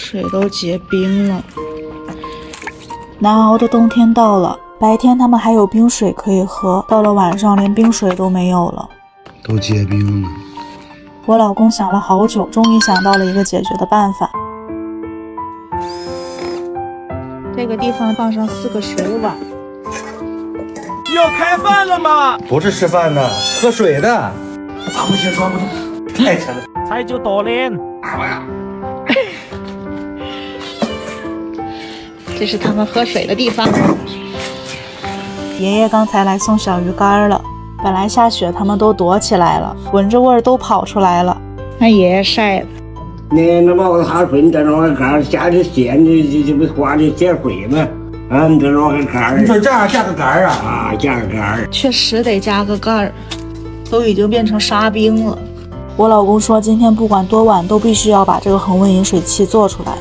水都结冰了。难熬的冬天到了，白天他们还有冰水可以喝，到了晚上连冰水都没有了，都结冰了。我老公想了好久，终于想到了一个解决的办法。这个地方放上4个水碗。要开饭了吗？不是吃饭的，喝水的。抓不起，抓不动，太沉了。菜就多练。这是他们喝水的地方。爷爷刚才来送小鱼干了，本来下雪他们都躲起来了，闻着味儿都跑出来了。看爷爷晒的。你那么哈水这种杆加的咸的，这不花的碱水吗？啊，你这种杆你说这样加个杆啊？啊，加个杆。确实得加个盖儿，都已经变成沙冰了。我老公说，今天不管多晚都必须要把这个恒温饮水器做出来。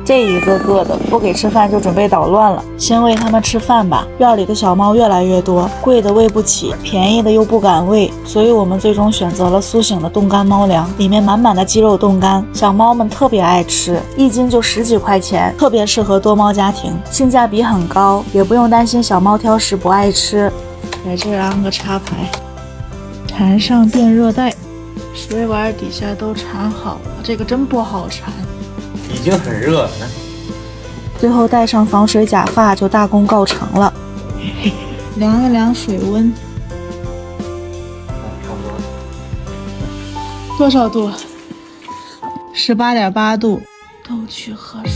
这一个个的不给吃饭就准备捣乱了，先喂他们吃饭吧。院里的小猫越来越多，贵的喂不起，便宜的又不敢喂，所以我们最终选择了苏醒的冻干猫粮，里面满满的鸡肉冻干，小猫们特别爱吃，1斤就10几块钱，特别适合多猫家庭，性价比很高，也不用担心小猫挑食不爱吃。在这儿安个插排，缠上电热带，水碗底下都缠好了，这个真不好缠。已经很热了。最后戴上防水假发就大功告成了。量一量水温，多少度？18.8度。都去喝水。